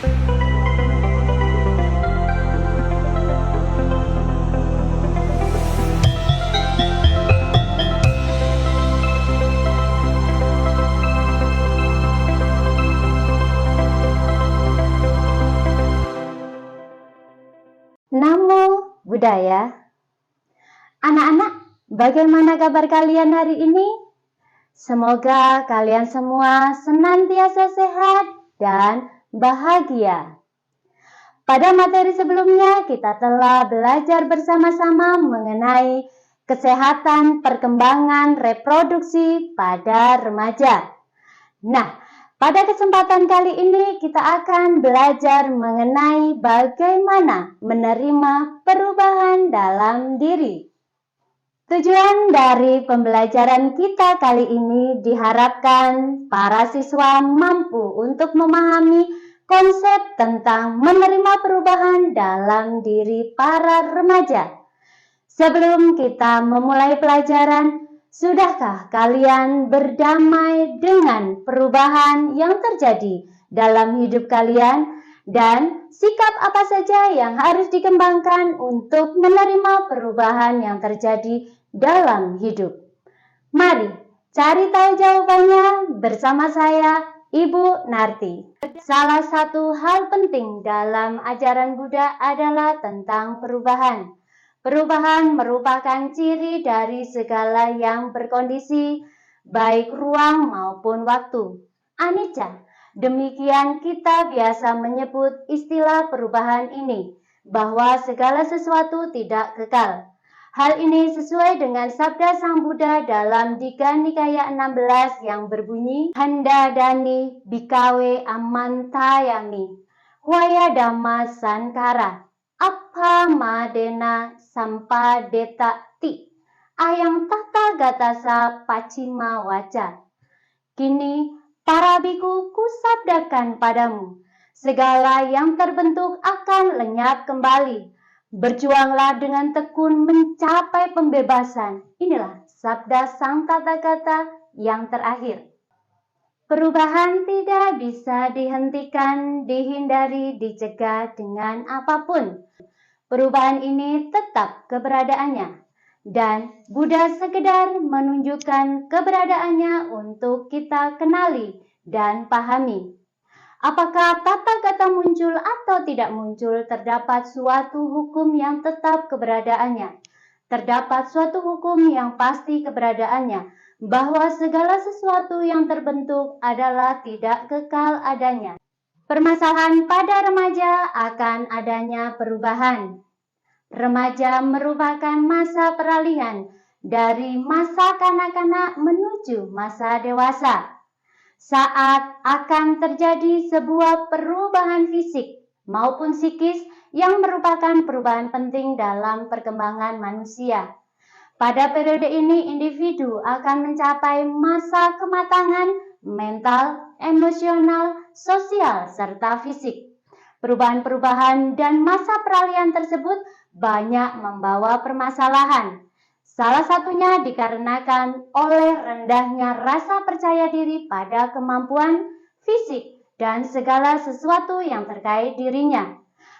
Namo Buddhaya. Anak-anak, bagaimana kabar kalian hari ini? Semoga kalian semua senantiasa sehat dan bahagia. Pada materi sebelumnya, kita telah belajar bersama-sama mengenai kesehatan perkembangan reproduksi pada remaja. Nah, pada kesempatan kali ini kita akan belajar mengenai bagaimana menerima perubahan dalam diri. Tujuan dari pembelajaran kita kali ini diharapkan para siswa mampu untuk memahami konsep tentang menerima perubahan dalam diri para remaja. Sebelum kita memulai pelajaran, sudahkah kalian berdamai dengan perubahan yang terjadi dalam hidup kalian dan sikap apa saja yang harus dikembangkan untuk menerima perubahan yang terjadi dalam hidup? Mari cari tahu jawabannya bersama saya, Ibu Narti. Salah satu hal penting dalam ajaran Buddha adalah tentang perubahan. Perubahan merupakan ciri dari segala yang berkondisi, baik ruang maupun waktu. Anicca. Demikian kita biasa menyebut istilah perubahan ini, bahwa segala sesuatu tidak kekal. Hal ini sesuai dengan sabda Sang Buddha dalam Digha Nikaya 16 yang berbunyi, Handadani bikawe amantayami, waya dhamma sankara, apa madena sampadeta ti, ayang tata gatasa pacima waca. Kini para biku kusabdakan padamu, segala yang terbentuk akan lenyap kembali. Berjuanglah dengan tekun mencapai pembebasan. Inilah sabda Sang Tathagata yang terakhir. Perubahan tidak bisa dihentikan, dihindari, dicegah dengan apapun. Perubahan ini tetap keberadaannya. Dan Buddha sekedar menunjukkan keberadaannya untuk kita kenali dan pahami. Apakah Tathagata muncul atau tidak muncul, terdapat suatu hukum yang tetap keberadaannya. Terdapat suatu hukum yang pasti keberadaannya, bahwa segala sesuatu yang terbentuk adalah tidak kekal adanya. Permasalahan pada remaja akan adanya perubahan. Remaja merupakan masa peralihan dari masa kanak-kanak menuju masa dewasa. Saat akan terjadi sebuah perubahan fisik maupun psikis yang merupakan perubahan penting dalam perkembangan manusia. Pada periode ini, individu akan mencapai masa kematangan mental, emosional, sosial, serta fisik. Perubahan-perubahan dan masa peralihan tersebut banyak membawa permasalahan. Salah satunya dikarenakan oleh rendahnya rasa percaya diri pada kemampuan fisik dan segala sesuatu yang terkait dirinya.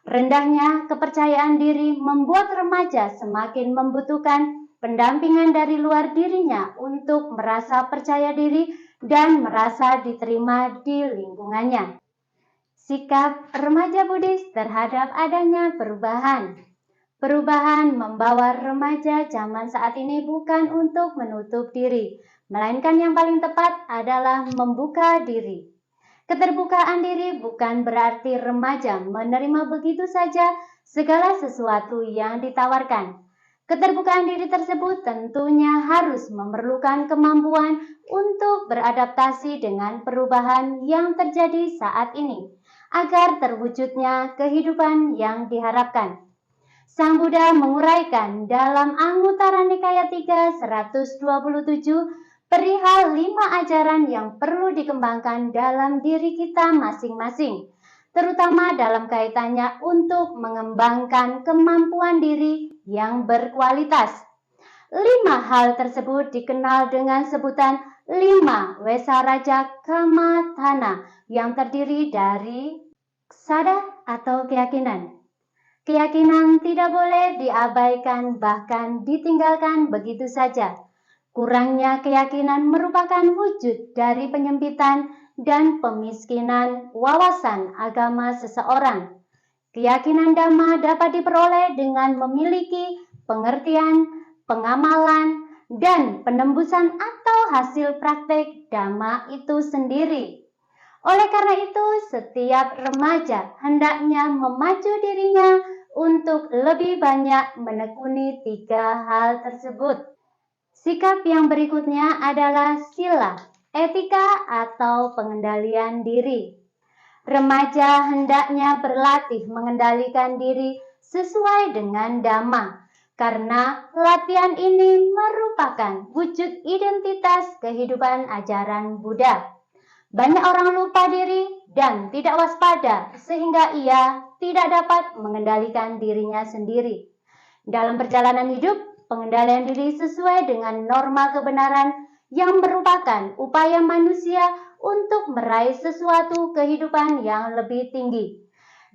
Rendahnya kepercayaan diri membuat remaja semakin membutuhkan pendampingan dari luar dirinya untuk merasa percaya diri dan merasa diterima di lingkungannya. Sikap remaja Buddhis terhadap adanya perubahan. Perubahan membawa remaja zaman saat ini bukan untuk menutup diri, melainkan yang paling tepat adalah membuka diri. Keterbukaan diri bukan berarti remaja menerima begitu saja segala sesuatu yang ditawarkan. Keterbukaan diri tersebut tentunya harus memerlukan kemampuan untuk beradaptasi dengan perubahan yang terjadi saat ini, agar terwujudnya kehidupan yang diharapkan. Sang Buddha menguraikan dalam Anguttara Nikaya 3 127 perihal 5 ajaran yang perlu dikembangkan dalam diri kita masing-masing, terutama dalam kaitannya untuk mengembangkan kemampuan diri yang berkualitas. 5 hal tersebut dikenal dengan sebutan 5 Wesaraja Kamathana yang terdiri dari sadar atau keyakinan. Keyakinan tidak boleh diabaikan bahkan ditinggalkan begitu saja. Kurangnya keyakinan merupakan wujud dari penyempitan dan pemiskinan wawasan agama seseorang. Keyakinan dhamma dapat diperoleh dengan memiliki pengertian, pengamalan, dan penembusan atau hasil praktek dhamma itu sendiri. Oleh karena itu, setiap remaja hendaknya memacu dirinya untuk lebih banyak menekuni 3 hal tersebut. Sikap yang berikutnya adalah sila, etika atau pengendalian diri. Remaja hendaknya berlatih mengendalikan diri sesuai dengan dhamma, karena latihan ini merupakan wujud identitas kehidupan ajaran Buddha. Banyak orang lupa diri dan tidak waspada sehingga ia tidak dapat mengendalikan dirinya sendiri. Dalam perjalanan hidup, pengendalian diri sesuai dengan norma kebenaran yang merupakan upaya manusia untuk meraih sesuatu kehidupan yang lebih tinggi.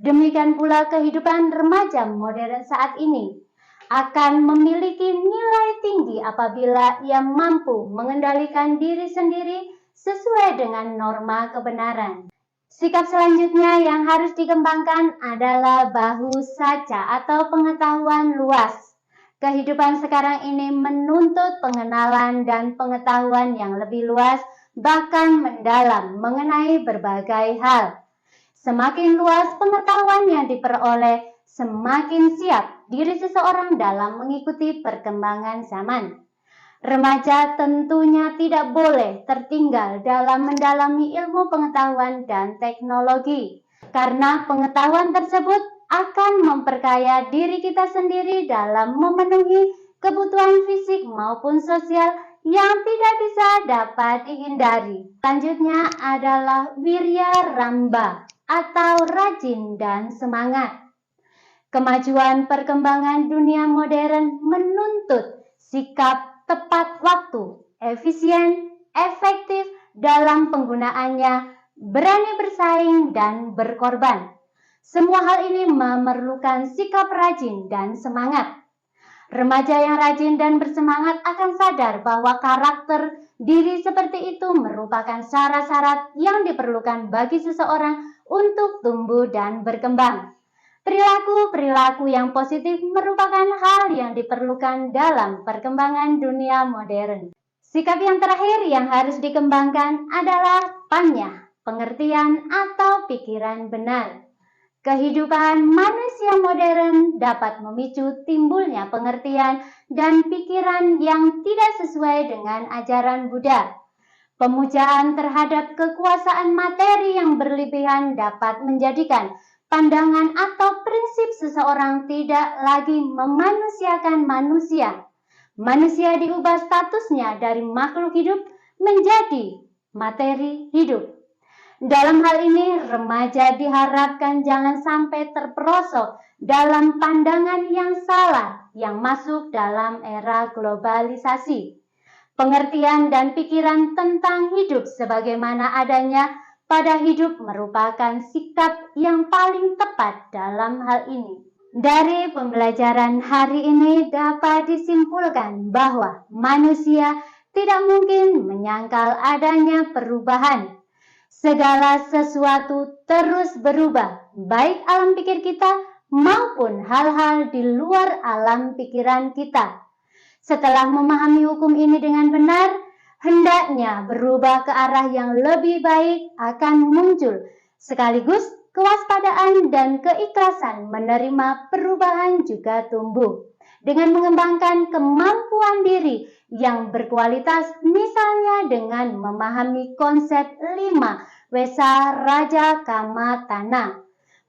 Demikian pula kehidupan remaja modern saat ini akan memiliki nilai tinggi apabila ia mampu mengendalikan diri sendiri sesuai dengan norma kebenaran. Sikap selanjutnya yang harus dikembangkan adalah bahu saca atau pengetahuan luas. Kehidupan sekarang ini menuntut pengenalan dan pengetahuan yang lebih luas, bahkan mendalam mengenai berbagai hal. Semakin luas pengetahuan yang diperoleh, semakin siap diri seseorang dalam mengikuti perkembangan zaman. Remaja tentunya tidak boleh tertinggal dalam mendalami ilmu pengetahuan dan teknologi, karena pengetahuan tersebut akan memperkaya diri kita sendiri dalam memenuhi kebutuhan fisik maupun sosial yang tidak bisa dapat dihindari. Selanjutnya adalah wirya ramba atau rajin dan semangat. Kemajuan perkembangan dunia modern menuntut sikap tepat waktu, efisien, efektif dalam penggunaannya, berani bersaing dan berkorban. Semua hal ini memerlukan sikap rajin dan semangat. Remaja yang rajin dan bersemangat akan sadar bahwa karakter diri seperti itu merupakan syarat-syarat yang diperlukan bagi seseorang untuk tumbuh dan berkembang. Perilaku-perilaku yang positif merupakan hal yang diperlukan dalam perkembangan dunia modern. Sikap yang terakhir yang harus dikembangkan adalah panya, pengertian atau pikiran benar. Kehidupan manusia modern dapat memicu timbulnya pengertian dan pikiran yang tidak sesuai dengan ajaran Buddha. Pemujaan terhadap kekuasaan materi yang berlebihan dapat menjadikan pandangan atau prinsip seseorang tidak lagi memanusiakan manusia. Manusia diubah statusnya dari makhluk hidup menjadi materi hidup. Dalam hal ini, remaja diharapkan jangan sampai terperosok dalam pandangan yang salah yang masuk dalam era globalisasi. Pengertian dan pikiran tentang hidup sebagaimana adanya pada hidup merupakan sikap yang paling tepat dalam hal ini. Dari pembelajaran hari ini dapat disimpulkan bahwa manusia tidak mungkin menyangkal adanya perubahan. Segala sesuatu terus berubah, baik alam pikir kita maupun hal-hal di luar alam pikiran kita. Setelah memahami hukum ini dengan benar, hendaknya berubah ke arah yang lebih baik akan muncul, sekaligus kewaspadaan dan keikhlasan menerima perubahan juga tumbuh. Dengan mengembangkan kemampuan diri yang berkualitas, misalnya dengan memahami konsep 5 Wesa Raja Kama Tanah.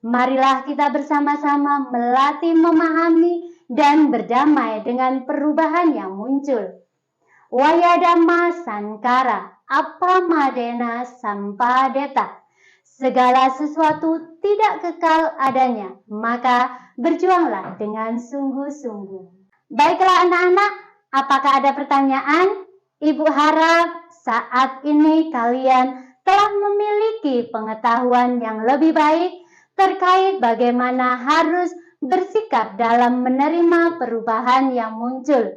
Marilah kita bersama-sama melatih memahami dan berdamai dengan perubahan yang muncul. Wayadama Sankara Apramadena Sampadeta. Segala sesuatu tidak kekal adanya, maka berjuanglah dengan sungguh-sungguh. Baiklah anak-anak, apakah ada pertanyaan? Ibu harap saat ini kalian telah memiliki pengetahuan yang lebih baik terkait bagaimana harus bersikap dalam menerima perubahan yang muncul.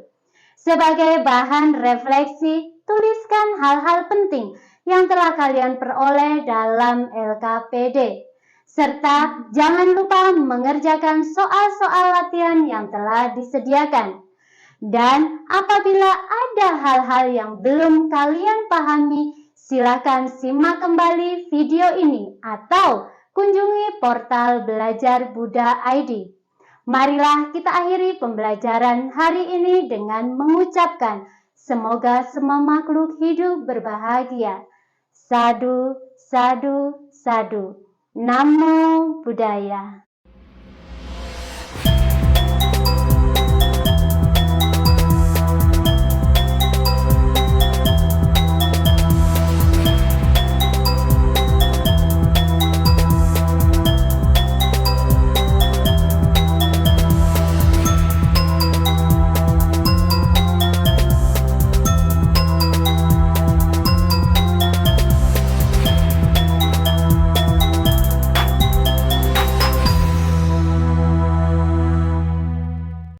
Sebagai bahan refleksi, tuliskan hal-hal penting yang telah kalian peroleh dalam LKPD. Serta jangan lupa mengerjakan soal-soal latihan yang telah disediakan. Dan apabila ada hal-hal yang belum kalian pahami, silakan simak kembali video ini atau kunjungi portal Belajar Buddha ID. Marilah kita akhiri pembelajaran hari ini dengan mengucapkan semoga semua makhluk hidup berbahagia. Sadu, sadu, sadu. Namo Buddhaya.